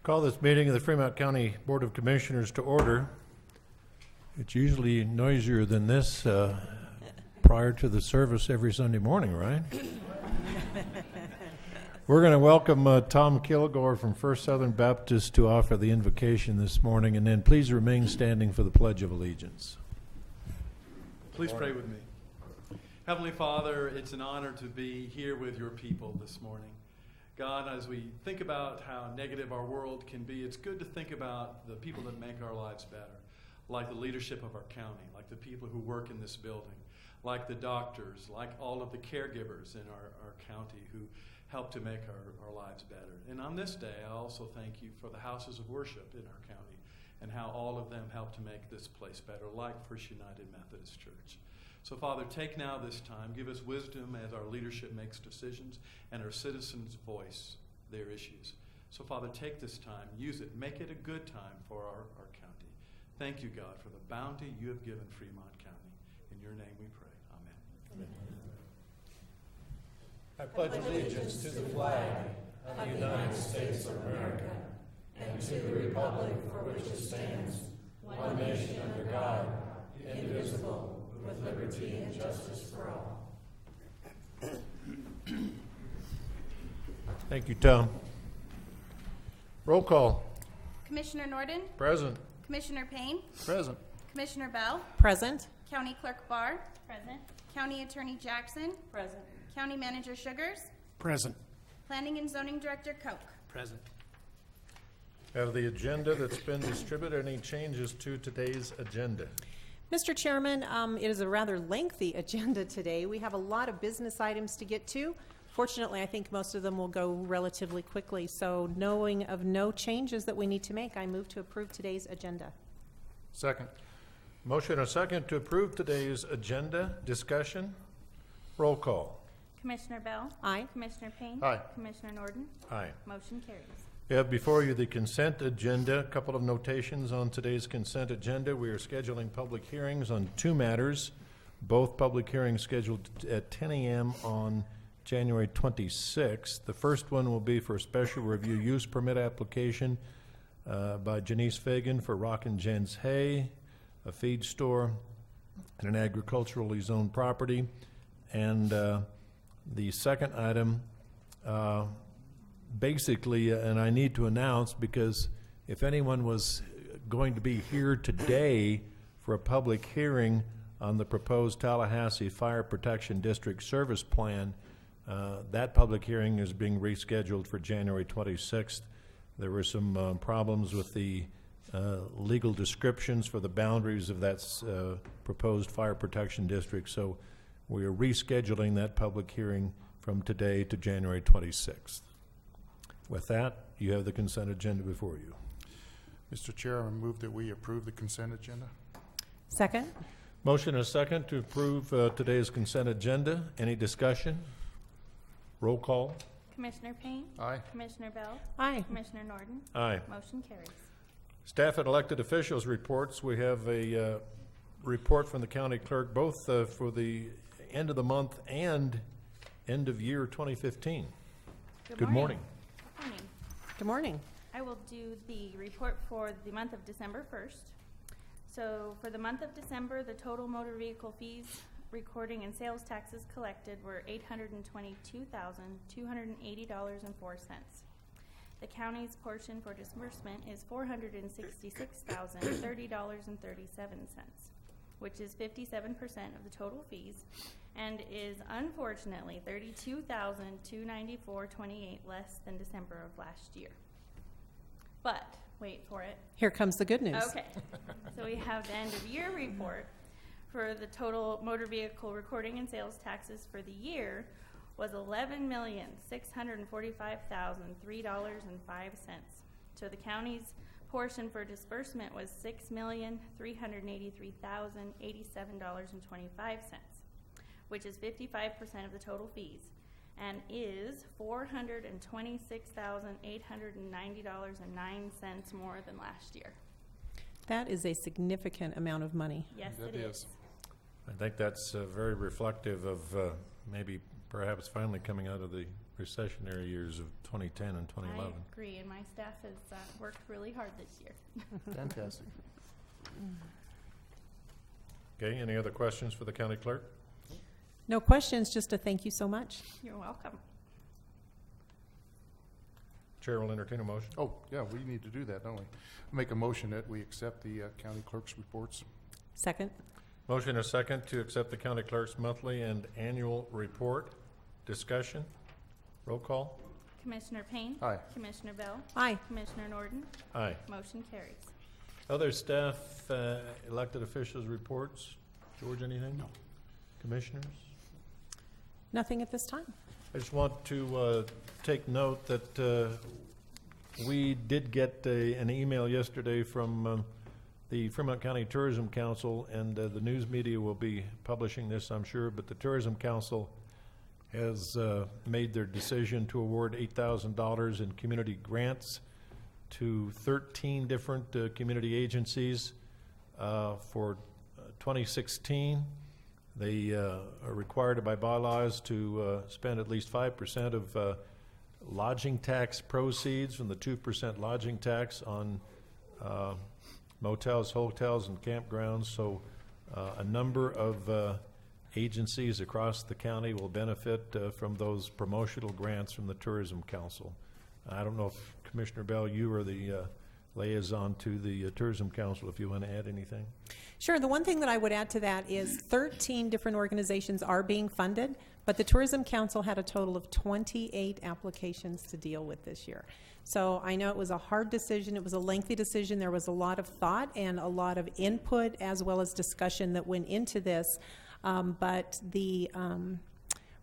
Call this meeting of the Fremont County Board of Commissioners to order. It's usually noisier than this prior to the service every Sunday morning, right? We're going to welcome Tom Kilgore from First Southern Baptist to offer the invocation this morning, and then please remain standing for the Pledge of Allegiance. Please pray with me. Heavenly Father, it's an honor to be here with your people this morning. God, as we think about how negative our world can be, it's good to think about the people that make our lives better, like the leadership of our county, like the people who work in this building, like the doctors, like all of the caregivers in our county who help to make our lives better. And on this day, I also thank you for the houses of worship in our county and how all of them help to make this place better, like First United Methodist Church. So, Father, take now this time. Give us wisdom as our leadership makes decisions and our citizens voice their issues. So, Father, take this time, use it, make it a good time for our county. Thank you, God, for the bounty you have given Fremont County. In your name we pray. Amen. Amen. I pledge allegiance to the flag of the United States of America and to the republic for which it stands, one nation under God, indivisible, with liberty and justice for all. Thank you, Tom. Roll call. Commissioner Norden, Present. Commissioner Payne, Present. Commissioner Bell, Present. County Clerk Barr, present. County Attorney Jackson, Present. County Manager Sugars, Present. Planning and Zoning Director Koch. Present. Have the agenda that's been distributed, any changes to today's agenda? Mr. Chairman, it is a rather lengthy agenda today. We have a lot of business items to get to. Fortunately, I think most of them will go relatively quickly. So knowing of no changes that we need to make, I move to approve today's agenda. Second. Motion and a second to approve today's agenda. Discussion. Roll call. Commissioner Bell, Aye. Commissioner Payne, Aye. Commissioner Norden, Aye. motion carries. We have before you the consent agenda. A couple of notations on today's consent agenda. We are scheduling public hearings on two matters, both public hearings scheduled at 10 a.m. on January 26th. The first one will be for a special review use permit application by Janice Fagan for Rockin' Jen's Hay, a feed store, and an agriculturally zoned property. And the second item, basically, and I need to announce because if anyone was going to be here today for a public hearing on the proposed Tallahassee Fire Protection District Service Plan, that public hearing is being rescheduled for January 26th. There were some problems with the legal descriptions for the boundaries of that proposed fire protection district, so we are rescheduling that public hearing from today to January 26th. With that, you have the consent agenda before you. Mr. Chair, I move that we approve the consent agenda. Second. Motion and a second to approve today's consent agenda. Any discussion? Roll call. Commissioner Payne, Aye. Commissioner Bell, Aye. Commissioner Norden, Aye. motion carries. Staff and elected officials reports. We have a report from the county clerk, both for the end of the month and end of year 2015. Good morning. Morning. Good morning. I will do the report for the month of December 1st. So for the month of December, the total motor vehicle fees, recording and sales taxes collected were $822,280.04. The county's portion for disbursement is $466,030.37, which is 57% of the total fees, and is unfortunately $32,294.28 less than December of last year. But wait for it. Here comes the good news. Okay. So we have the end of year report for the total motor vehicle recording and sales taxes for the year was $11,645,003.05. So the county's portion for disbursement was $6,383,087.25, which is 55% of the total fees, and is $426,890.09 more than last year. That is a significant amount of money. Yes, That it is. is. I think that's very reflective of maybe perhaps finally coming out of the recessionary years of 2010 and 2011. I agree, and my staff has worked really hard this year. Fantastic. Okay, any other questions for the county clerk? No questions, just a thank you so much. You're welcome. Chair will entertain a motion. Oh, yeah, we need to do that, don't we? Make a motion that we accept the county clerk's reports. Second. Motion and a second to accept the county clerk's monthly and annual report. Discussion? Roll call? Commissioner Payne? Aye. Commissioner Bell? Aye. Commissioner Norton? Aye. Motion carries. Other staff, elected officials reports? George, anything? No. Commissioners? Nothing at this time. I just want to take note that we did get an email yesterday from the Fremont County Tourism Council, and the news media will be publishing this, I'm sure, but the Tourism Council has made their decision to award $8,000 in community grants to 13 different community agencies for 2016. They are required by bylaws to spend at least 5% of lodging tax proceeds from the 2% lodging tax on motels, hotels, and campgrounds. So a number of agencies across the county will benefit from those promotional grants from the Tourism Council. I don't know if Commissioner Bell, you are the liaison to the Tourism Council, if you want to add anything. Sure. The one thing that I would add to that is 13 different organizations are being funded, but the Tourism Council had a total of 28 applications to deal with this year. So I know it was a hard decision. It was a lengthy decision. There was a lot of thought and a lot of input as well as discussion that went into this. But the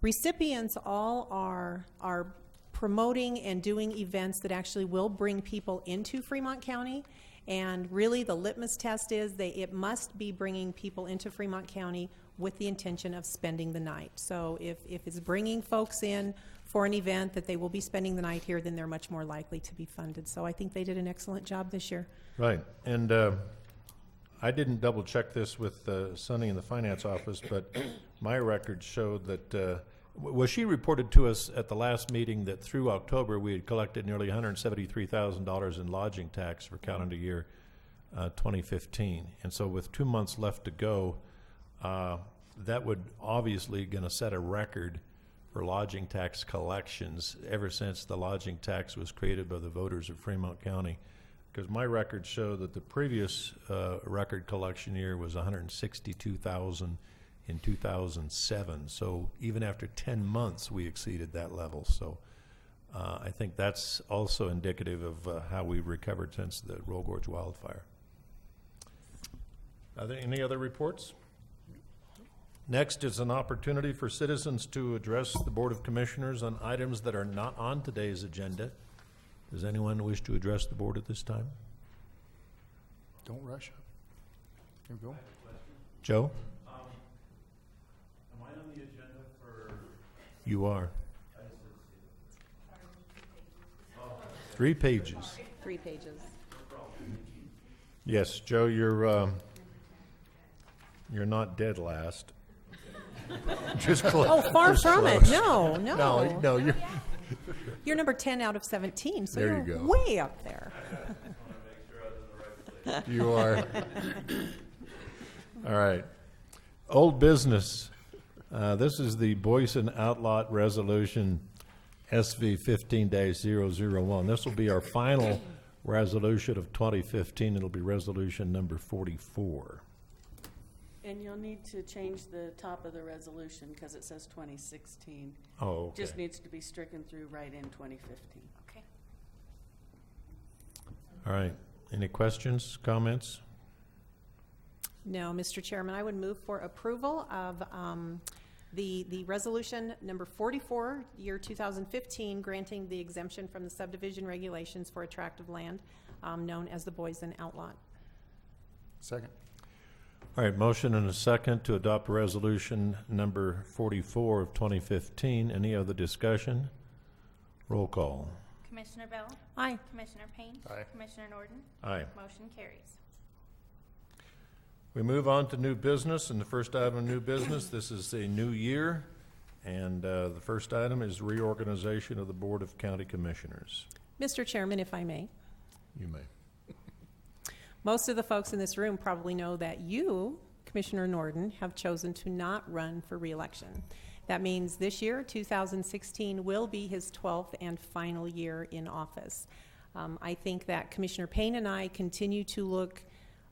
recipients all are promoting and doing events that actually will bring people into Fremont County. And really the litmus test is it must be bringing people into Fremont County with the intention of spending the night. So if it's bringing folks in for an event that they will be spending the night here, then they're much more likely to be funded. So I think they did an excellent job this year. Right. And I didn't double check this with Sunny in the finance office, but my records showed that she reported to us at the last meeting that through October we had collected nearly $173,000 in lodging tax for calendar year 2015. And so with 2 months left to go, that would obviously going to set a record for lodging tax collections ever since the lodging tax was created by the voters of Fremont County. Because my records show that the previous record collection year was $162,000 in 2007. So even after 10 months, we exceeded that level. So I think that's also indicative of how we've recovered since the Roll Gorge wildfire. Are there any other reports? Next is an opportunity for citizens to address the Board of Commissioners on items that are not on today's agenda. Does anyone wish to address the board at this time? Don't rush. Here we go. Joe? Am I on the agenda for? You are. 3 pages. 3 pages. Yes, Joe, you're not dead last. Just close. Oh, far Just from close. it. No. No, You're number 10 out of 17, so There you you're go. way up there. you are. All right. Old business. This is the Boyson Outlot Resolution SV 15-001. This will be our final resolution of 2015. It'll be resolution number 44. And you'll need to change the top of the resolution because it says 2016. Oh, okay. Just needs to be stricken through right in 2015. Okay. All right. Any questions, comments? No, Mr. Chairman, I would move for approval of the resolution number 44, year 2015, granting the exemption from the subdivision regulations for a tract of land known as the Boyson Outlot. Second. All right, motion and a second to adopt resolution number 44 of 2015. Any other discussion? Roll call. Commissioner Bell? Aye. Commissioner Payne? Aye. Commissioner Norton? Aye. Motion carries. We move on to new business, and the first item of new business, this is a new year, And the first item is reorganization of the Board of County Commissioners. Mr. Chairman, if I may. You may. Most of the folks in this room probably know that you, Commissioner Norton, have chosen to not run for re-election. That means this year, 2016, will be his 12th and final year in office. I think that Commissioner Payne and I continue to look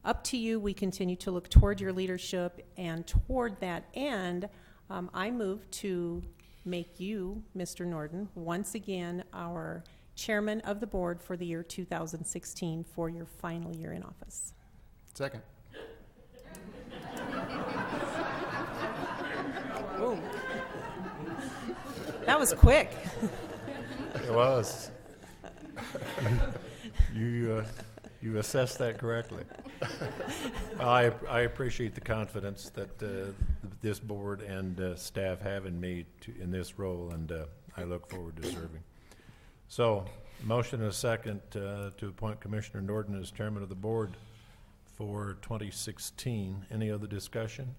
up to you. We continue to look toward your leadership, and toward that end, I move to make you, Mr. Norton, once again our chairman of the board for the year 2016 for your final year in office. Second. Boom. That was quick. It was. You assessed that correctly. I appreciate the confidence that this board and staff have in me in this role, and I look forward to serving. So, motion and a second to appoint Commissioner Norton as chairman of the board for 2016. Any other discussion?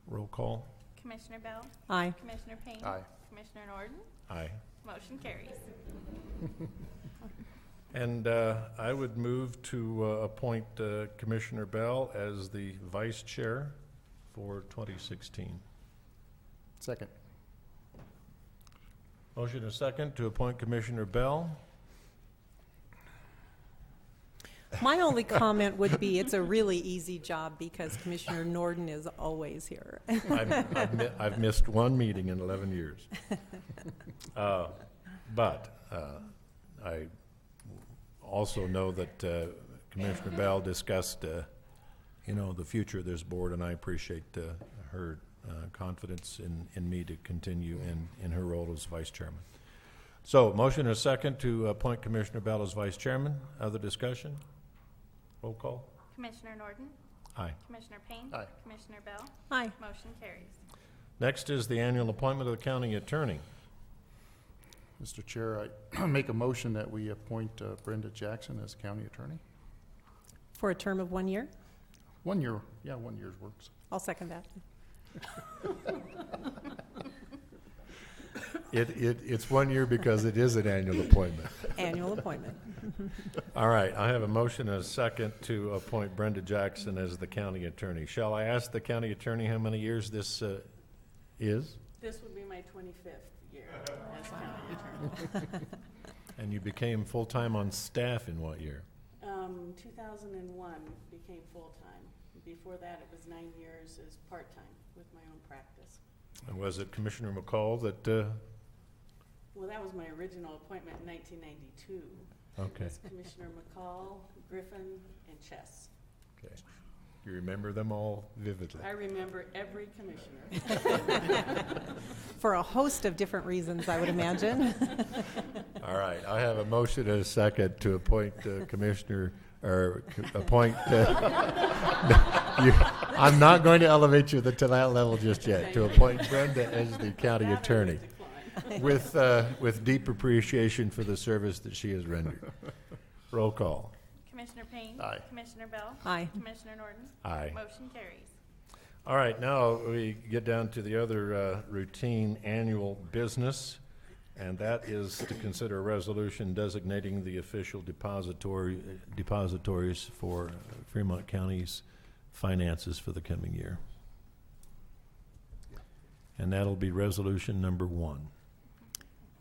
Roll call. Commissioner Bell? Aye. Commissioner Payne? Aye. Commissioner Norton? Aye. Motion carries. And I would move to appoint Commissioner Bell as the vice chair for 2016. Second. Motion and a second to appoint Commissioner Bell. My only comment would be it's a really easy job because Commissioner Norton is always here. I've missed one meeting in 11 years. But I also know that Commissioner Bell discussed, the future of this board, and I appreciate her confidence in me to continue in her role as vice chairman. So, motion and a second to appoint Commissioner Bell as vice chairman. Other discussion? Roll call. Commissioner Norton? Aye. Commissioner Payne? Aye. Commissioner Bell? Aye. Motion carries. Next is the annual appointment of the county attorney. Mr. Chair, I make a motion that we appoint Brenda Jackson as county attorney. For a term of 1 year? 1 year, 1 year works. I'll second that. It's 1 year because it is an annual appointment. Annual appointment. All right, I have a motion and a second to appoint Brenda Jackson as the county attorney. Shall I ask the county attorney how many years this is? This would be my 25th year as county attorney. And you became full-time on staff in what year? 2001 became full-time. Before that, it was 9 years as part-time with my own practice. And was it Commissioner McCall that, Well, that was my original appointment in 1992. okay, It was Commissioner McCall, Griffin, and Chess. okay. You remember them all vividly? I remember every commissioner. For a host of different reasons, I would imagine. All right, I have a motion and a second to appoint Commissioner, or appoint, I'm not going to elevate you to that level just yet, to appoint Brenda as the county That I attorney, would decline. with deep appreciation for the service that she has rendered. Roll call. Commissioner Payne? Aye. Commissioner Bell? Aye. Commissioner Norton? Aye. Motion carries. All right, now we get down to the other routine annual business, and that is to consider a resolution designating the official depositories for Fremont County's finances for the coming year. And that'll be resolution number 1.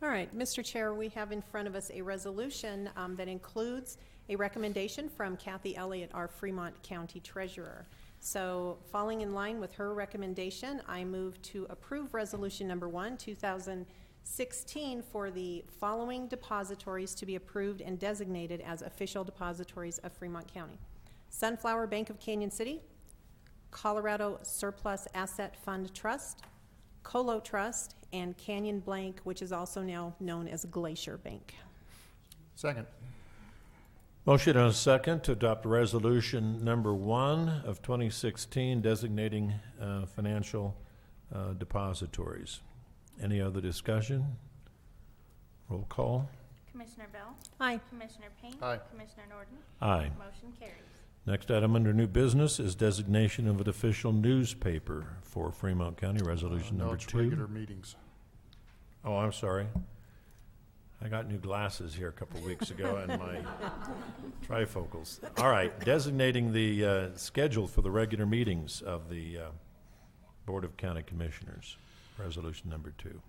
All right, Mr. Chair, we have in front of us a resolution that includes a recommendation from Kathy Elliott, our Fremont County Treasurer. So, falling in line with her recommendation, I move to approve Resolution Number 1, 2016, for the following depositories to be approved and designated as official depositories of Fremont County: Sunflower Bank of Canyon City, Colorado Surplus Asset Fund Trust, Colo Trust, and Canyon Blank, which is also now known as Glacier Bank. Second. Motion and a second to adopt resolution number 1 of 2016 designating financial depositories. Any other discussion? Roll call. Commissioner Bell? Aye. Commissioner Payne? Aye. Commissioner Norton? Aye. Motion carries. Next item under new business is designation of an official newspaper for Fremont County, resolution No, number it's 2. regular meetings. Oh, I'm sorry. I got new glasses here a couple weeks ago and my trifocals. All right, designating the schedule for the regular meetings of the Board of County Commissioners, resolution number 2.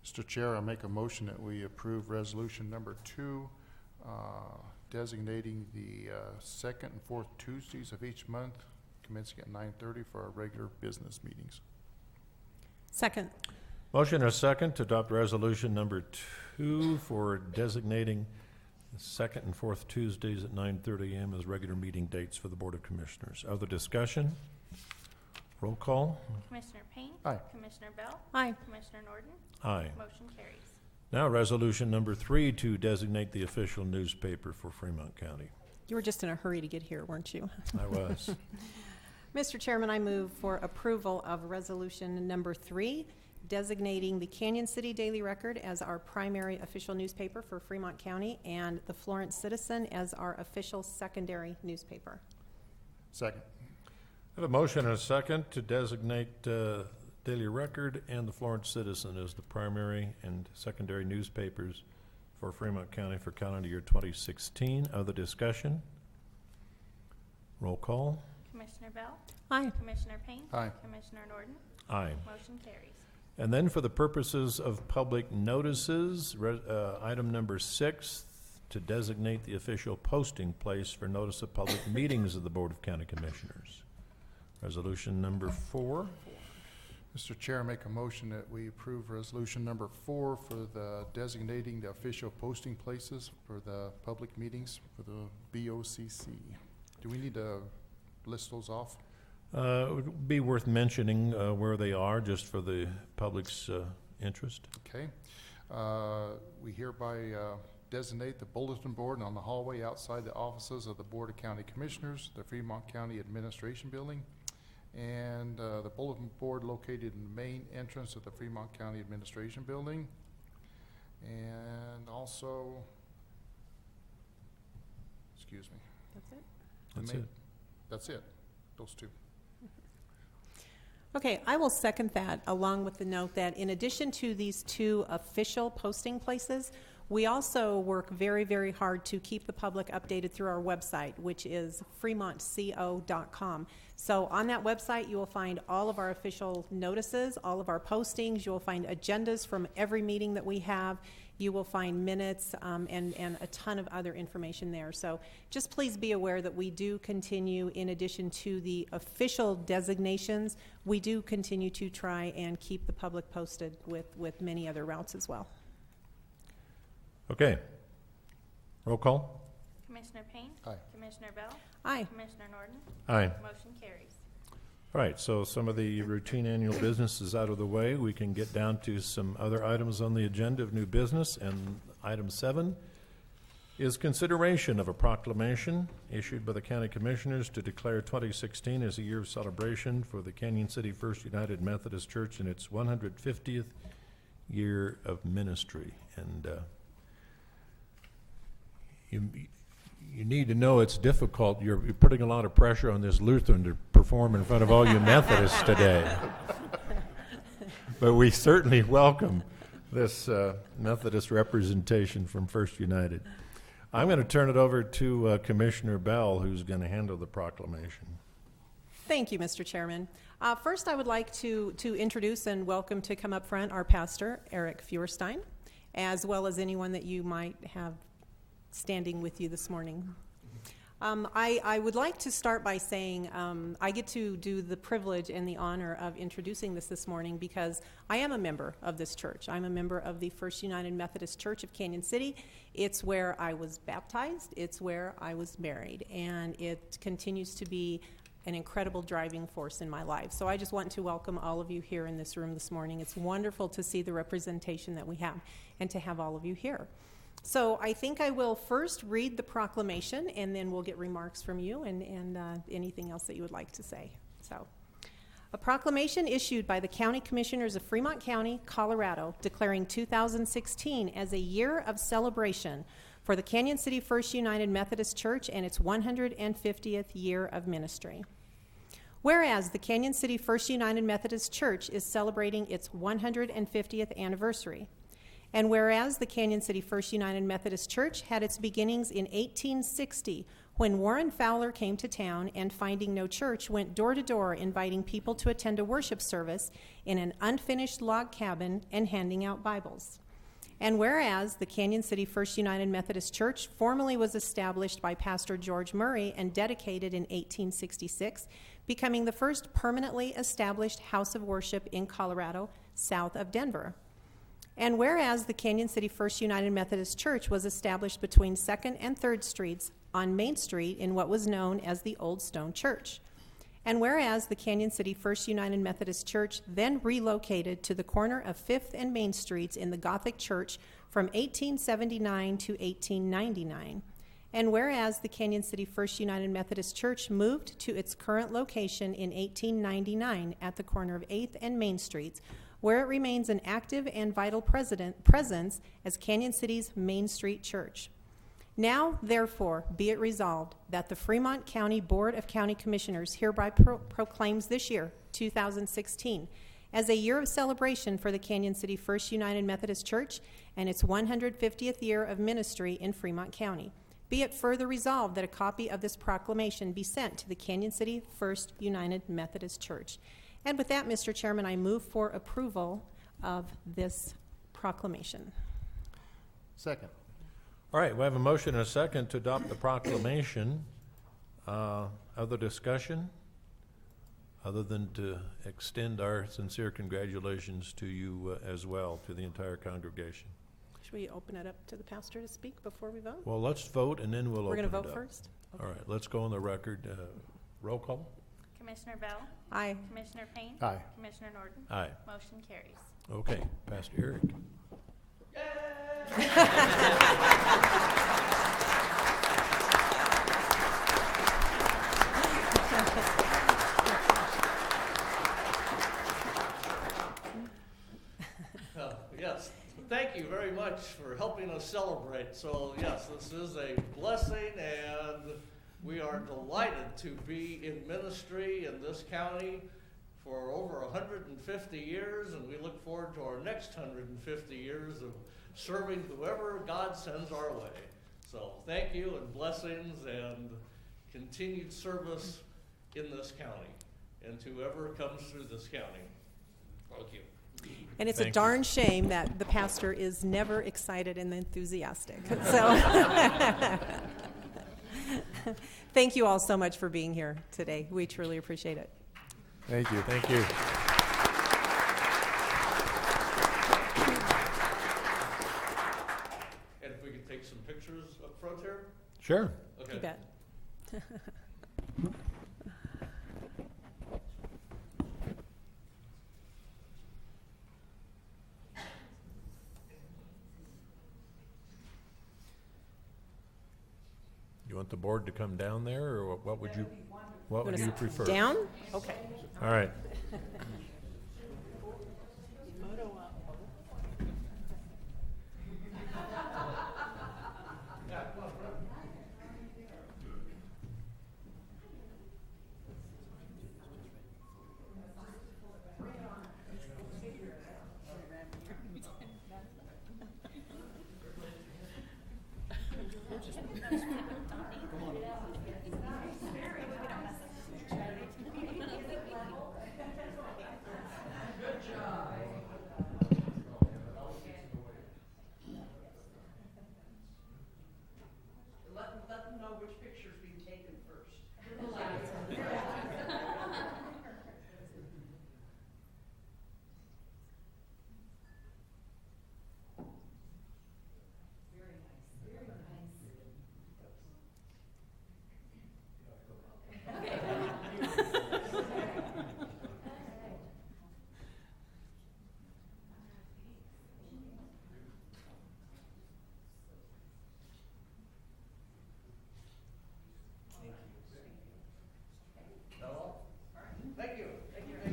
Mr. Chair, I make a motion that we approve resolution number 2, designating the second and fourth Tuesdays of each month, commencing at 9:30 for our regular business meetings. Second. Motion and a second to adopt resolution number 2 for designating the second and fourth Tuesdays at 9:30 a.m. as regular meeting dates for the Board of Commissioners. Other discussion? Roll call. Commissioner Payne? Aye. Commissioner Bell? Aye. Commissioner Norton? Aye. Motion carries. Now, resolution number 3 to designate the official newspaper for Fremont County. You were just in a hurry to get here, weren't you? I was. Mr. Chairman, I move for approval of resolution number 3, designating the Canyon City Daily Record as our primary official newspaper for Fremont County and the Florence Citizen as our official secondary newspaper. Second. I have a motion and a second to designate Daily Record and the Florence Citizen as the primary and secondary newspapers for Fremont County for calendar year 2016. Other discussion? Roll call. Commissioner Bell? Aye. Commissioner Payne? Aye. Commissioner Norton? Aye. Motion carries. And then for the purposes of public notices, item number 6, to designate the official posting place for notice of public meetings of the Board of County Commissioners. Resolution number 4. Mr. Chair, I make a motion that we approve resolution number 4 for the designating the official posting places for the public meetings for the BOCC. Do we need to list those off? It would be worth mentioning where they are, just for the public's interest. Okay. We hereby designate the bulletin board on the hallway outside the offices of the Board of County Commissioners, the Fremont County Administration Building, and the bulletin board located in the main entrance of the Fremont County Administration Building. And also, excuse me. That's it? That's main- it. That's it, those 2. Okay, I will second that, along with the note that in addition to these 2 official posting places, we also work very, very hard to keep the public updated through our website, which is fremontco.com. So on that website, you will find all of our official notices, all of our postings. You will find agendas from every meeting that we have. You will find minutes and a ton of other information there. So just please be aware that we do continue, in addition to the official designations, we do continue to try and keep the public posted with many other routes as well. Okay. Roll call. Commissioner Payne? Aye. Commissioner Bell? Aye. Commissioner Norton? Aye. Motion carries. All right, so some of the routine annual business is out of the way. We can get down to some other items on the agenda of new business. And item 7 is consideration of a proclamation issued by the County Commissioners to declare 2016 as a year of celebration for the Canyon City First United Methodist Church in its 150th year of ministry. And you need to know it's difficult. You're putting a lot of pressure on this Lutheran to perform in front of all you Methodists today. But we certainly welcome this Methodist representation from First United. I'm going to turn it over to Commissioner Bell, who's going to handle the proclamation. Thank you, Mr. Chairman. First, I would like to introduce and welcome to come up front our pastor, Eric Feuerstein, as well as anyone that you might have standing with you this morning. I would like to start by saying I get to do the privilege and the honor of introducing this morning because I am a member of this church. I'm a member of the First United Methodist Church of Canyon City. It's where I was baptized. It's where I was married. And it continues to be an incredible driving force in my life. So I just want to welcome all of you here in this room this morning. It's wonderful to see the representation that we have and to have all of you here. So I think I will first read the proclamation, and then we'll get remarks from you and anything else that you would like to say. So, a proclamation issued by the County Commissioners of Fremont County, Colorado, declaring 2016 as a year of celebration for the Canyon City First United Methodist Church and its 150th year of ministry. Whereas the Canyon City First United Methodist Church is celebrating its 150th anniversary, and whereas the Canyon City First United Methodist Church had its beginnings in 1860 when Warren Fowler came to town and, finding no church, went door to door inviting people to attend a worship service in an unfinished log cabin and handing out Bibles. And whereas the Canyon City First United Methodist Church formally was established by Pastor George Murray and dedicated in 1866, becoming the first permanently established house of worship in Colorado, south of Denver. And whereas the Canyon City First United Methodist Church was established between 2nd and 3rd Streets on Main Street in what was known as the Old Stone Church. And whereas the Canyon City First United Methodist Church then relocated to the corner of 5th and Main Streets in the Gothic Church from 1879 to 1899. And whereas the Canyon City First United Methodist Church moved to its current location in 1899 at the corner of 8th and Main Streets, where it remains an active and vital presence as Canyon City's Main Street Church. Now, therefore, be it resolved that the Fremont County Board of County Commissioners hereby proclaims this year, 2016, as a year of celebration for the Canyon City First United Methodist Church and its 150th year of ministry in Fremont County. Be it further resolved that a copy of this proclamation be sent to the Canyon City First United Methodist Church. And with that, Mr. Chairman, I move for approval of this proclamation. Second. All right, we have a motion and a second to adopt the proclamation. Other discussion? Other than to extend our sincere congratulations to you as well, to the entire congregation. Should we open it up to the pastor to speak before we vote? Well, let's vote and then we'll We're open it going up. to vote first? Okay. All right, let's go on the record. Roll call? Commissioner Bell? Aye. Commissioner Payne? Aye. Commissioner Norton? Aye. Motion carries. Okay, Pastor Eric. Yes, thank you very much for helping us celebrate. So yes, this is a blessing, and we are delighted to be in ministry in this county for over 150 years, and we look forward to our next 150 years of serving whoever God sends our way. So thank you, and blessings, and continued service in this county, and to whoever comes through this county. Thank you. And it's Thank a you. darn shame that the pastor is never excited and enthusiastic. So thank you all so much for being here today. We truly appreciate it. Thank you. Thank you. And if we could take some pictures up front here? Sure. Okay. You bet. You want the board to come down there, or what would you prefer? Down? Okay. All right. Moto up. Let them know which picture's being taken first. Thank you. Thank you. Thank you. Thank you.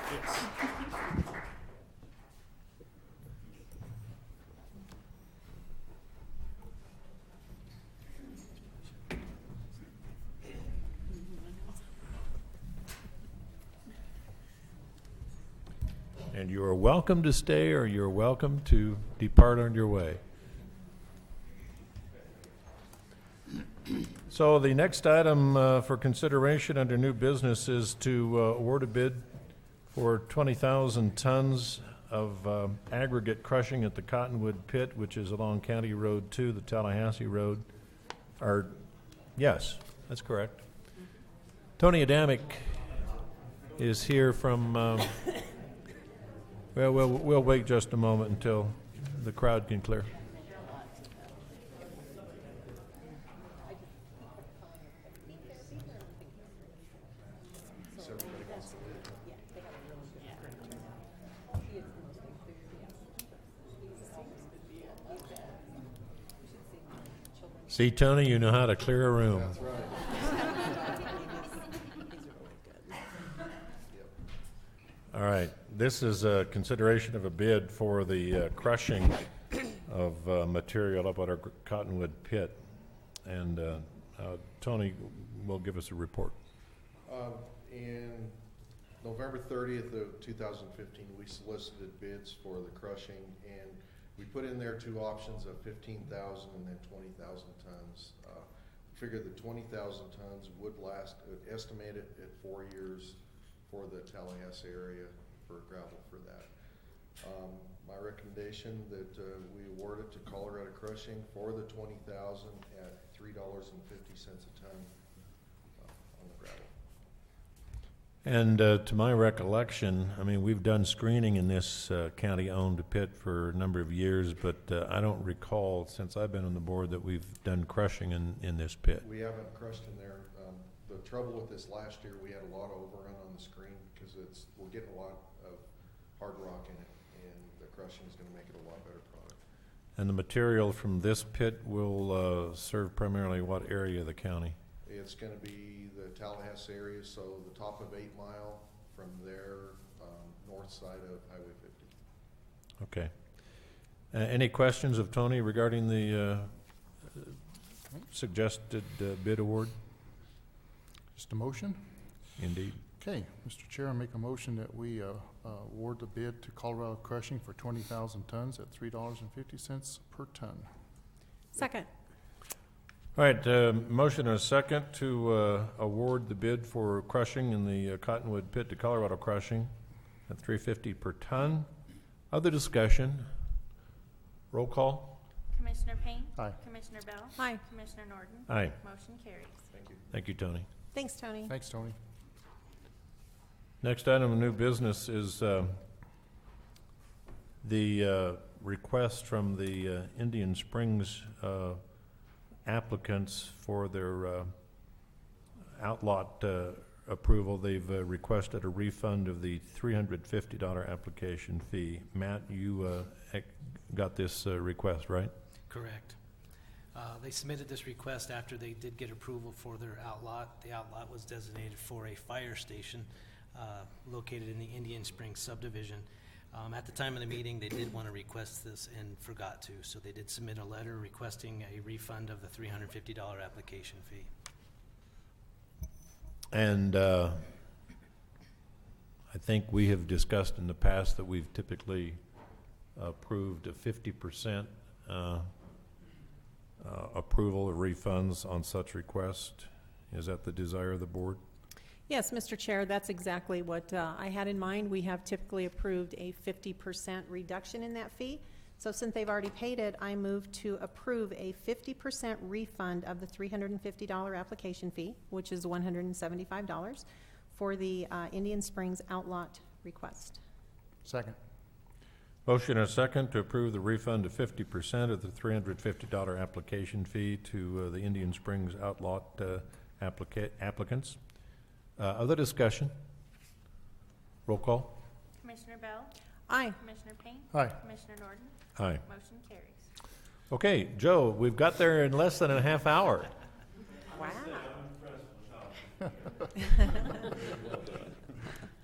Thank you. And you are welcome to stay, or you're welcome to depart on your way. So the next item for consideration under new business is to award a bid for 20,000 tons of aggregate crushing at the Cottonwood Pit, which is along County Road 2, the Tallahassee Road. Yes, that's correct. Tony Adamic is here from, well, we'll wait just a moment until the crowd can clear. See, Tony, you know how to clear a room. That's right. All right, this is a consideration of a bid for the crushing of material up at our Cottonwood Pit. And Tony will give us a report. In November 30th of 2015, we solicited bids for the crushing, and we put in there two options of 15,000 and then 20,000 tons. Figured the 20,000 tons would last, estimated at 4 years for the Tallahassee area for gravel for that. My recommendation that we award it to Colorado Crushing for the 20,000 at $3.50 a ton on the gravel. And to my recollection, I mean, we've done screening in this county-owned pit for a number of years, but I don't recall, since I've been on the board, that we've done crushing in this pit. We haven't crushed in there. The trouble with this last year, we had a lot of overrun on the screen because we're getting a lot of hard rock in it, and the crushing is going to make it a lot better product. And the material from this pit will serve primarily what area of the county? It's going to be the Tallahassee area, so the top of 8 Mile, from there, north side of Highway 50. Okay. Any questions of Tony regarding the suggested bid award? Just a motion? Indeed. Okay, Mr. Chair, I make a motion that we award the bid to Colorado Crushing for 20,000 tons at $3.50 per ton. Second. All right, motion and a second to award the bid for crushing in the Cottonwood Pit to Colorado Crushing at $3.50 per ton. Other discussion? Roll call? Commissioner Payne? Aye. Commissioner Bell? Aye. Commissioner Norton? Aye. Motion carries. Thank you. Thank you, Tony. Thanks, Tony. Thanks, Tony. Next item of new business is the request from the Indian Springs applicants for their outlot approval. They've requested a refund of the $350 application fee. Matt, you got this request, right? Correct. They submitted this request after they did get approval for their outlot. The outlot was designated for a fire station located in the Indian Springs subdivision. At the time of the meeting, they did want to request this and forgot to, so they did submit a letter requesting a refund of the $350 application fee. And I think we have discussed in the past that we've typically approved a 50% approval of refunds on such request. Is that the desire of the board? Yes, Mr. Chair, that's exactly what I had in mind. We have typically approved a 50% reduction in that fee. So since they've already paid it, I move to approve a 50% refund of the $350 application fee, which is $175, for the Indian Springs outlot request. Second. Motion and a second to approve the refund of 50% of the $350 application fee to the Indian Springs outlot applicants. Other discussion? Roll call? Commissioner Bell? Aye. Commissioner Payne? Aye. Commissioner Norton? Aye. Motion carries. Okay, Joe, we've got there in less than a half hour. Wow.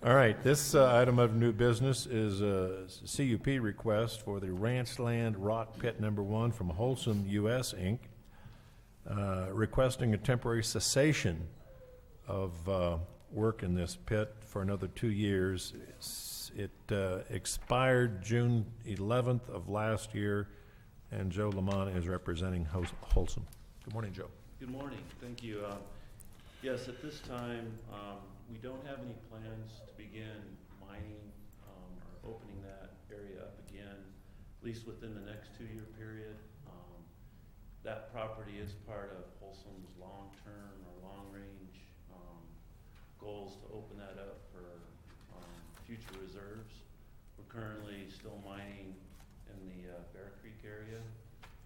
All right, this item of new business is a CUP request for the Ranchland Rock Pit Number 1 from Wholesome US Inc., requesting a temporary cessation of work in this pit for another 2 years. It expired June 11th of last year, and Joe Lamont is representing Wholesome. Good morning, Joe. Good morning. Thank you. Yes, at this time, we don't have any plans to begin mining or opening that area up again, at least within the next 2-year period. That property is part of Wholesome's long-term or long-range goals to open that up for future reserves. We're currently still mining in the Bear Creek area,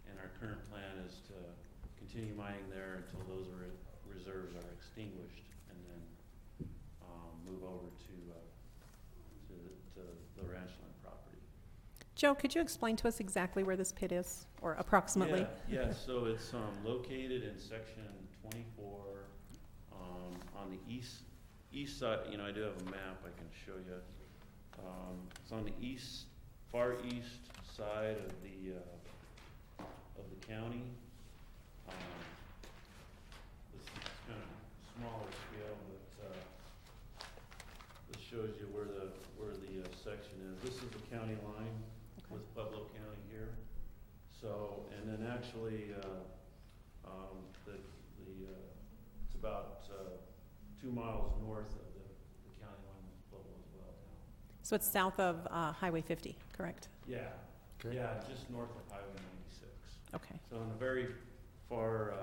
and our current plan is to continue mining there until those reserves are extinguished, and then move over to the ranchland property. Joe, could you explain to us exactly where this pit is, or approximately? Yeah, so it's located in section 24 on the east side. You know, I do have a map I can show you. It's on the far east side of the county. This is kind of smaller scale, but this shows you where the section is. This is the county line with Pueblo County here. So, and then actually, it's about 2 miles north of the county line with Pueblo as well now. So it's south of Highway 50, correct? Yeah. Okay. Yeah, just north of Highway 96. Okay. So in the very far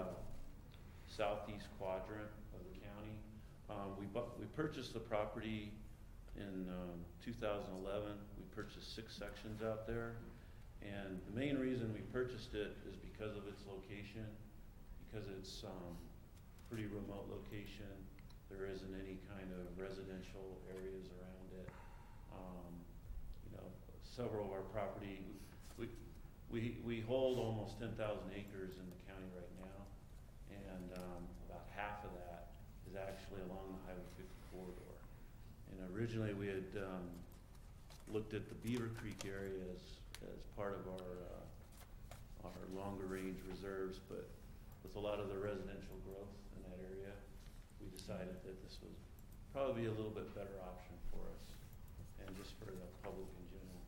southeast quadrant of the county, we purchased the property in 2011. We purchased 6 sections out there, and the main reason we purchased it is because of its location, because it's pretty remote location. There isn't any kind of residential areas around it. You know, several of our property, we hold almost 10,000 acres in the county right now, and about half of that is actually along the Highway 50 corridor. And originally we had looked at the Beaver Creek area as part of our longer range reserves, but with a lot of the residential growth in that area, we decided that this was probably a little bit better option for us, and just for the public in general,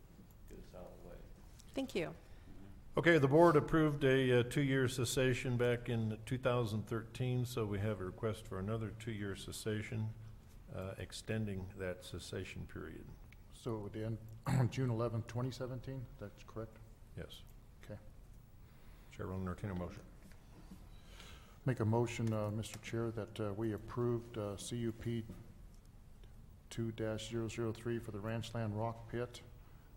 get us out of the way. Thank you. Okay, the board approved a 2-year cessation back in 2013, so we have a request for another 2-year cessation, extending that cessation period. So it would end June 11, 2017, that's correct? Yes. Okay. Chair will entertain a motion. Make a motion, Mr. Chair, that we approved CUP 2-003 for the Ranchland Rock Pit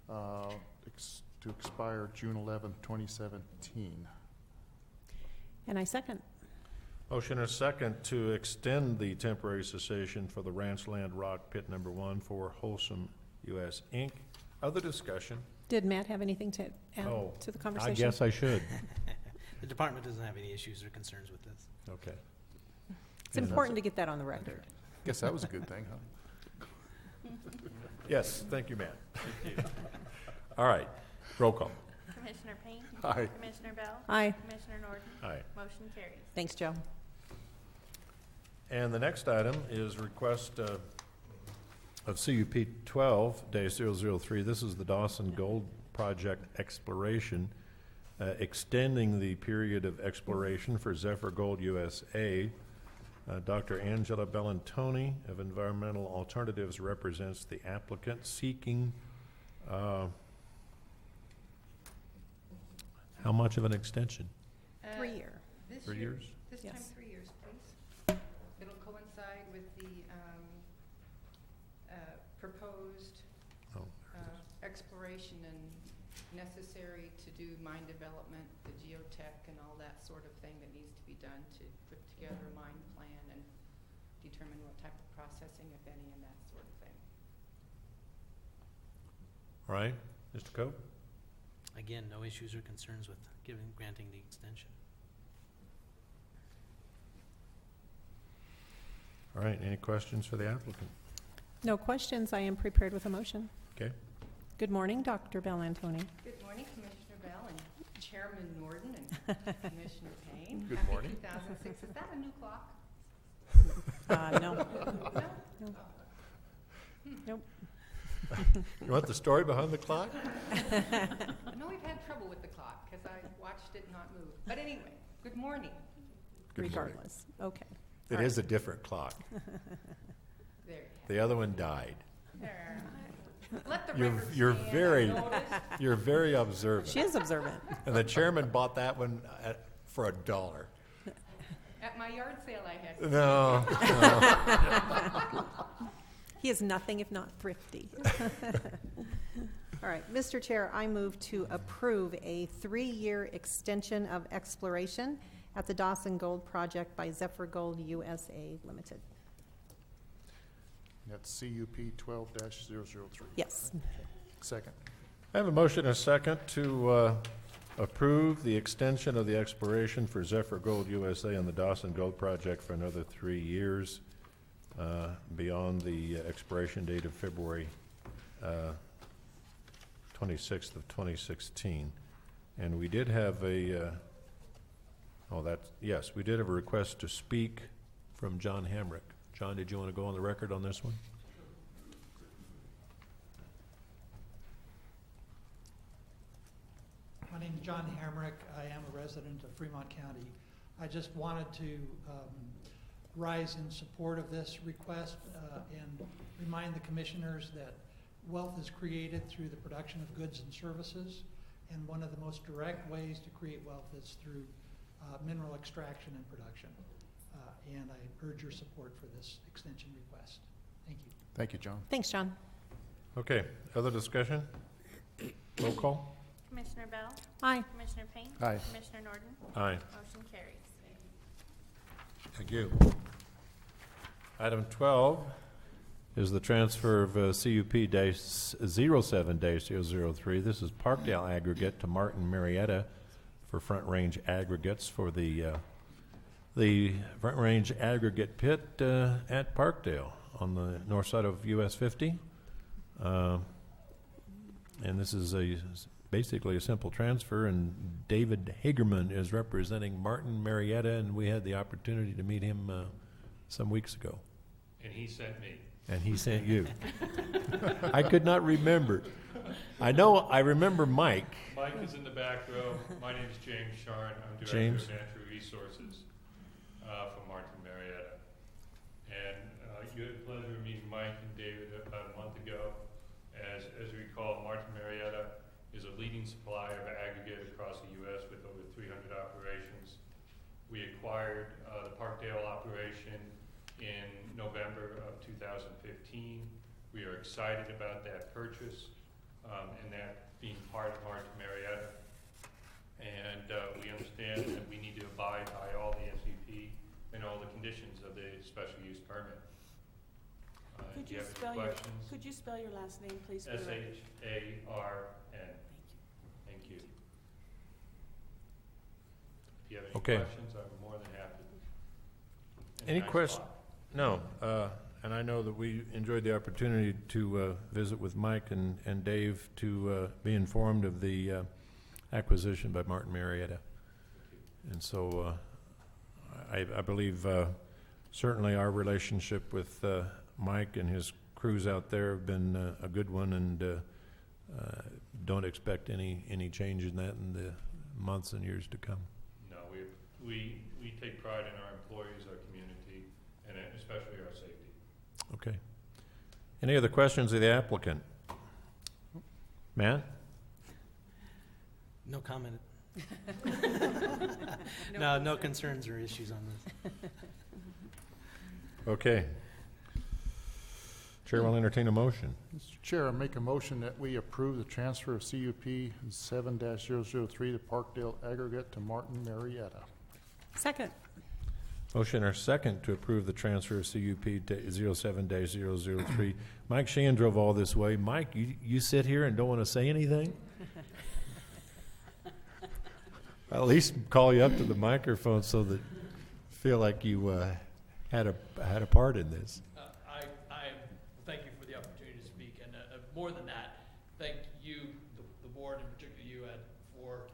to expire June 11, 2017. And I second. Motion and a second to extend the temporary cessation for the Ranchland Rock Pit Number 1 for Wholesome US Inc. Other discussion? Did Matt have anything to add to the conversation? I guess I should. The department doesn't have any issues or concerns with this. Okay. It's important to get that on the record. Guess that was a good thing, huh? Yes, thank you, Matt. All right, roll call. Commissioner Payne? Aye. Commissioner Bell? Aye. Commissioner Norton? Aye. Motion carries. Thanks, Joe. And the next item is request of CUP 12-003. This is the Dawson Gold Project exploration, extending the period of exploration for Zephyr Gold USA. Dr. Angela Bellantoni of Environmental Alternatives represents the applicant seeking how much of an extension? 3 year. 3 years? This Yes. time 3 years, please. It'll coincide with the proposed exploration and necessary to do mine development, the geotech and all that sort of thing that needs to be done to put together a mine plan and determine what type of processing, if any, and that sort of thing. All right, Mr. Coe? Again, no issues or concerns with granting the extension. All right, any questions for the applicant? No questions. I am prepared with a motion. Okay. Good morning, Dr. Bellantoni. Good morning, Commissioner Bell and Chairman Norton and Commissioner Payne. Good Happy morning. 2006. Is that a new clock? No. No? No. Oh. Nope. You want the story behind the clock? I know we've had trouble with the clock because I watched it not move. But anyway, good morning. Good morning. Regardless, okay. It is a different clock. There. The other one died. There. Let the You're, record you're stand. very, I noticed. you're very observant. She is observant. And the chairman bought that one for $1. At my yard sale, I had. No, no. He is nothing if not thrifty. All right, Mr. Chair, I move to approve a 3-year extension of exploration at the Dawson Gold Project by Zephyr Gold USA Limited. That's CUP 12-003. Yes. Second. I have a motion and a second to approve the extension of the exploration for Zephyr Gold USA on the Dawson Gold Project for another 3 years beyond the expiration date of February 26th of 2016. And we did have a, yes, we did have a request to speak from John Hamrick. John, did you want to go on the record on this one? My name is John Hamrick. I am a resident of Fremont County. I just wanted to rise in support of this request and remind the commissioners that wealth is created through the production of goods and services, and one of the most direct ways to create wealth is through mineral extraction and production. And I urge your support for this extension request. Thank you. Thank you, John. Thanks, John. Okay, other discussion? Roll call? Commissioner Bell? Aye. Commissioner Payne? Aye. Commissioner Norton? Aye. Motion carries. Thank you. Item 12 is the transfer of CUP-07-003. This is Parkdale Aggregate to Martin Marietta for Front Range Aggregates for the Front Range Aggregate Pit at Parkdale on the north side of US 50. And this is basically a simple transfer, and David Hagerman is representing Martin Marietta, and we had the opportunity to meet him some weeks ago. And he sent me. And he sent you. I could not remember. I remember Mike. Mike is in the back row. My name is James Sharn. I'm Director James. of Natural Resources for Martin Marietta. And you had the pleasure of meeting Mike and David about a month ago. As you recall, Martin Marietta is a leading supplier of aggregate across the U.S. with over 300 operations. We acquired the Parkdale operation in November of 2015. We are excited about that purchase and that being part of Martin Marietta. And we understand that we need to abide by all the SUP and all the conditions of the special use permit. Could do you have any spell questions? Could you spell your last name, please? for the record? S-H-A-R-N. Thank you. If you have any Okay. questions, I'm more than happy. And Any nice question? spot. No, and I know that we enjoyed the opportunity to visit with Mike and Dave to be informed of the acquisition by Martin Marietta. And so I believe certainly our relationship with Mike and his crews out there have been a good one, and don't expect any change in that in the months and years to come. No, we take pride in our employees, our community, and especially our safety. Okay. Any other questions of the applicant? Matt? No comment. No concerns or issues on this. Okay. Chair will entertain a motion. Mr. Chair, I make a motion that we approve the transfer of CUP 7-003 to Parkdale Aggregate to Martin Marietta. Second. Motion or second to approve the transfer of CUP 07-003. Mike Sheehan drove all this way. Mike, you sit here and don't want to say anything? I'll at least call you up to the microphone so that feel like you had a part in this. I thank you for the opportunity to speak, and more than that, thank you, the board, and particularly you, Ed, for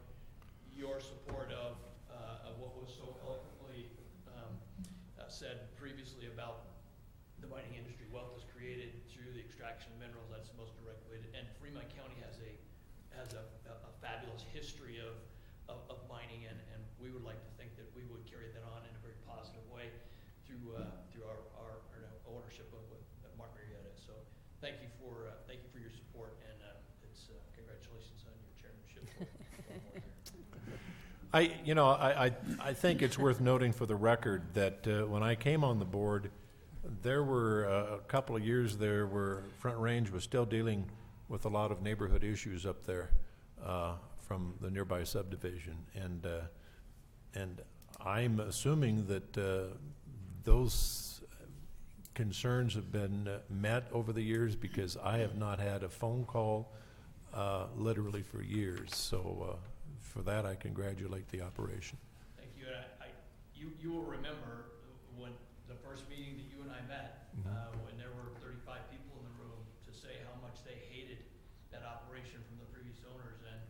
your support of what was so eloquently said previously about the mining industry. Wealth is created through the extraction of minerals. That's the most direct way to, and Fremont County has a fabulous history of mining, and we would like to think that we would carry that on in a very positive way through our ownership of Martin Marietta. So thank you for your support, and it's congratulations on your chairmanship. I think it's worth noting for the record that when I came on the board, there were a couple of years there where Front Range was still dealing with a lot of neighborhood issues up there from the nearby subdivision, and I'm assuming that those concerns have been met over the years, because I have not had a phone call literally for years. So for that, I congratulate the operation. Thank you. And you will remember when the first meeting that you and I met, when there were 35 people in the room, to say how much they hated that operation from the previous owners. And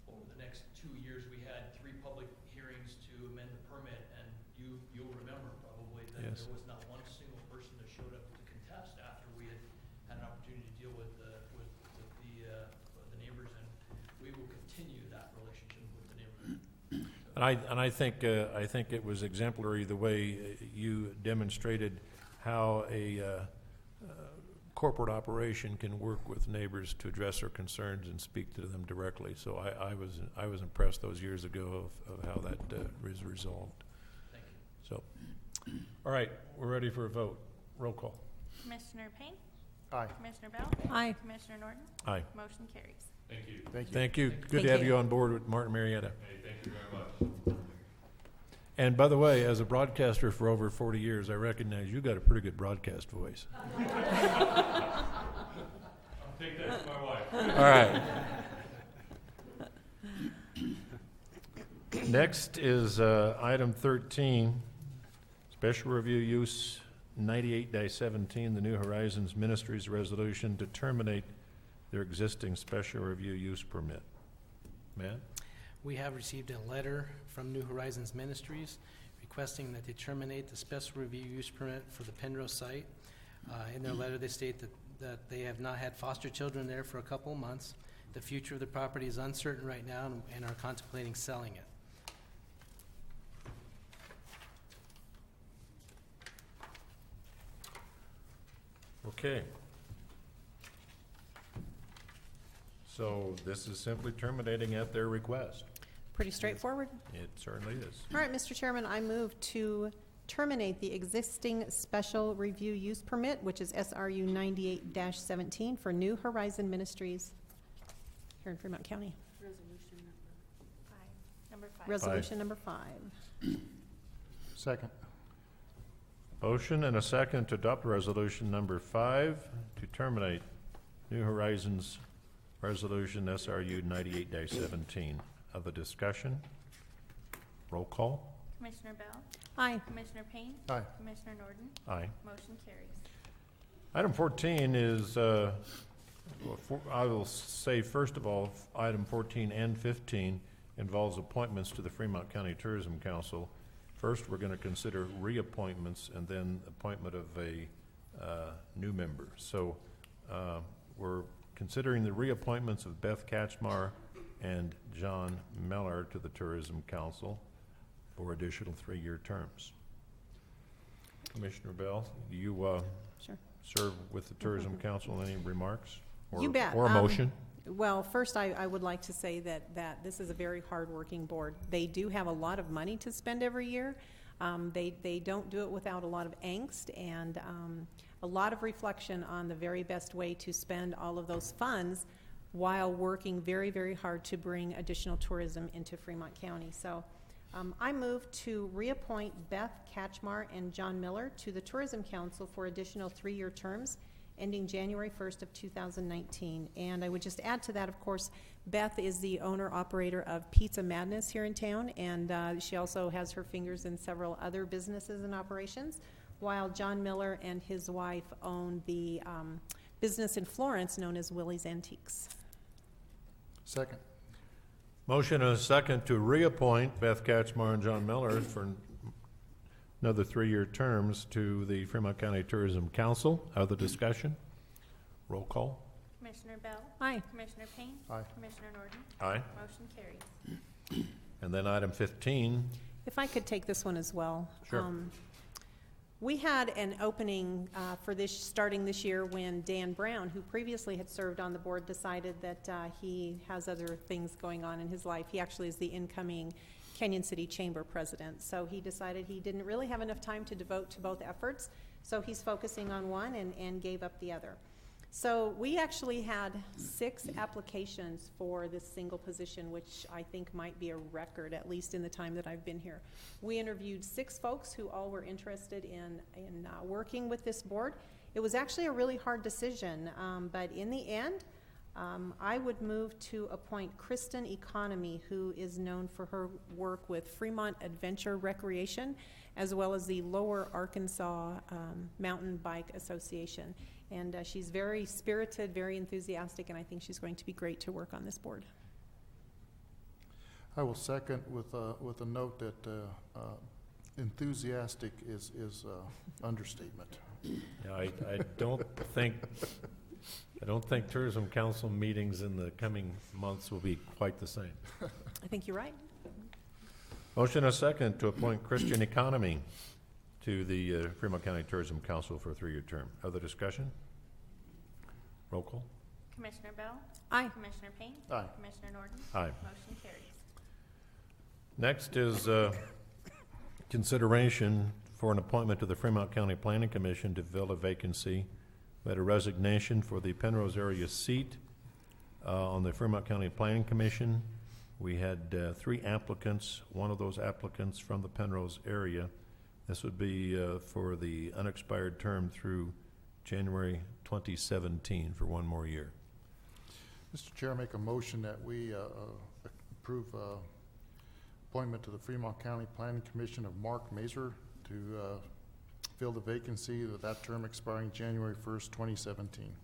over the next 2 years, we had 3 public hearings to amend the permit, and you'll remember probably that Yes. there was not one single person that showed up to contest after we had an opportunity to deal with the neighbors, and we will continue that relationship with the neighbors. And I think it was exemplary the way you demonstrated how a corporate operation can work with neighbors to address their concerns and speak to them directly. So I was impressed those years ago of how that was resolved. Thank you. So, all right, we're ready for a vote. Roll call. Commissioner Payne? Aye. Commissioner Bell? Aye. Commissioner Norton? Aye. Motion carries. Thank you. Thank you. Good Thank to have you. you on board with Martin Marietta. Hey, thank you very much. And by the way, as a broadcaster for over 40 years, I recognize you got a pretty good broadcast voice. I'll take that to my wife. All right. Next is item 13, special review use 98-17, the New Horizons Ministries resolution to terminate their existing special review use permit. Matt? We have received a letter from New Horizons Ministries requesting that they terminate the special review use permit for the Penrose site. In their letter, they state that they have not had foster children there for a couple of months. The future of the property is uncertain right now and are contemplating selling it. Okay. So this is simply terminating at their request. Pretty straightforward. It certainly is. All right, Mr. Chairman, I move to terminate the existing special review use permit, which is SRU 98-17 for New Horizon Ministries here in Fremont County. Resolution number 5. Resolution number 5. Second. Motion and a second to adopt resolution number 5 to terminate New Horizons resolution SRU 98-17. Other discussion? Roll call. Commissioner Bell? Aye. Commissioner Payne? Aye. Commissioner Norton? Aye. Motion carries. Item 14 is, I will say first of all, item 14 and 15 involves appointments to the Fremont County Tourism Council. First, we're going to consider reappointments and then appointment of a new member. So we're considering the reappointments of Beth Katchmar and John Meller to the Tourism Council for additional 3-year terms. Commissioner Bell, you Sure. serve with the Tourism Council. Any remarks? Or, You bet. Or a motion? Well, first, I would like to say that this is a very hard-working board. They do have a lot of money to spend every year. They don't do it without a lot of angst and a lot of reflection on the very best way to spend all of those funds while working very, very hard to bring additional tourism into Fremont County. So I move to reappoint Beth Katchmar and John Miller to the Tourism Council for additional 3-year terms ending January 1st of 2019. And I would just add to that, of course, Beth is the owner-operator of Pizza Madness here in town, and she also has her fingers in several other businesses and operations, while John Miller and his wife own the business in Florence known as Willie's Antiques. Second. Motion and a second to reappoint Beth Katchmar and John Miller for another 3-year terms to the Fremont County Tourism Council. Other discussion? Roll call. Commissioner Bell? Aye. Commissioner Payne? Aye. Commissioner Norton? Aye. Motion carries. And then item 15, If I could take this one as well. Sure. We had an opening for this, starting this year, when Dan Brown, who previously had served on the board, decided that he has other things going on in his life. He actually is the incoming Canyon City Chamber president. So he decided he didn't really have enough time to devote to both efforts. So he's focusing on one and gave up the other. So we actually had 6 applications for this single position, which I think might be a record, at least in the time that I've been here. We interviewed 6 folks who all were interested in working with this board. It was actually a really hard decision, but in the end, I would move to appoint Kristen Economy, who is known for her work with Fremont Adventure Recreation, as well as the Lower Arkansas Mountain Bike Association. And she's very spirited, very enthusiastic, and I think she's going to be great to work on this board. I will second with a note that enthusiastic is understatement. yeah, I don't think tourism council meetings in the coming months will be quite the same. I think you're right. Motion a second to appoint Christian Economy to the Fremont County Tourism Council for a 3-year term. Other discussion? Roll call. Commissioner Bell? Aye. Commissioner Payne? Aye. Commissioner Norton? Aye. Motion carries. Next is consideration for an appointment to the Fremont County Planning Commission to fill a vacancy. We had a resignation for the Penrose area seat on the Fremont County Planning Commission. We had 3 applicants, one of those applicants from the Penrose area. This would be for the unexpired term through January 2017 for 1 more year. Mr. Chair, I make a motion that we approve appointment to the Fremont County Planning Commission of Mark Mazer to fill the vacancy with that term expiring January 1st, 2017.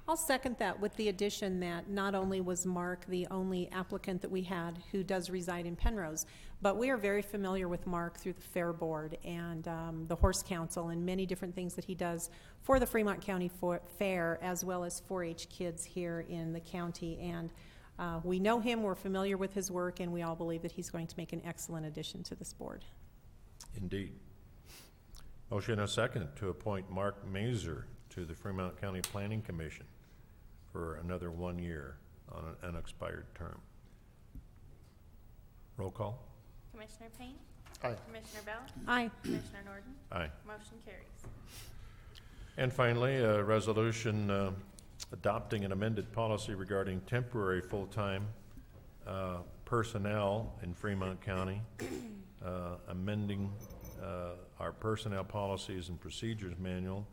I'll second that with the addition that not only was Mark the only applicant that we had who does reside in Penrose, but we are very familiar with Mark through the Fair Board and the Horse Council and many different things that he does for the Fremont County Fair, as well as 4-H kids here in the county. And we know him, we're familiar with his work, and we all believe that he's going to make an excellent addition to this board. Indeed. Motion a second to appoint Mark Mazer to the Fremont County Planning Commission for another 1 year on an unexpired term. Roll call. Commissioner Payne? Aye. Commissioner Bell? Aye. Commissioner Norton? Aye. Motion carries. And finally, a resolution adopting an amended policy regarding temporary full-time personnel in Fremont County, amending our personnel policies and procedures manual.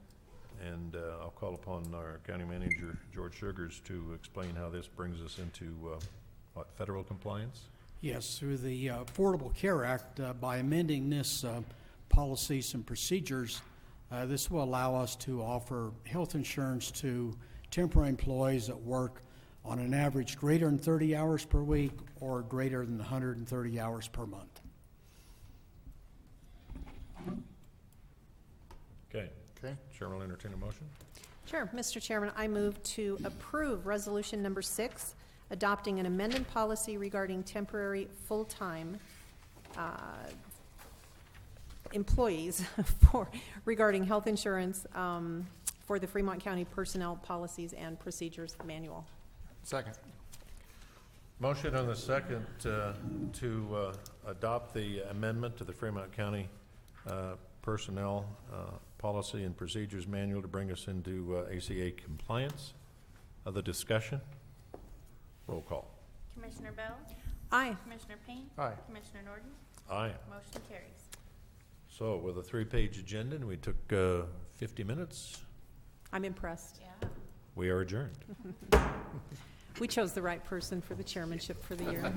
And I'll call upon our county manager, George Sugars, to explain how this brings us into federal compliance? Yes, through the Affordable Care Act, by amending this policies and procedures, this will allow us to offer health insurance to temporary employees that work on an average greater than 30 hours per week or greater than 130 hours per month. Okay. Chairman will entertain a motion. Sure. Mr. Chairman, I move to approve Resolution Number 6, adopting an amended policy regarding temporary full-time employees regarding health insurance for the Fremont County Personnel Policies and Procedures Manual. Second. Motion on the second to adopt the amendment to the Fremont County Personnel Policy and Procedures Manual to bring us into ACA compliance. Other discussion? Roll call. Commissioner Bell? Aye. Commissioner Payne? Aye. Commissioner Norton? Aye. Motion carries. So with a 3-page agenda, and we took 50 minutes, I'm impressed. Yeah. we are adjourned. We chose the right person for the chairmanship for the year.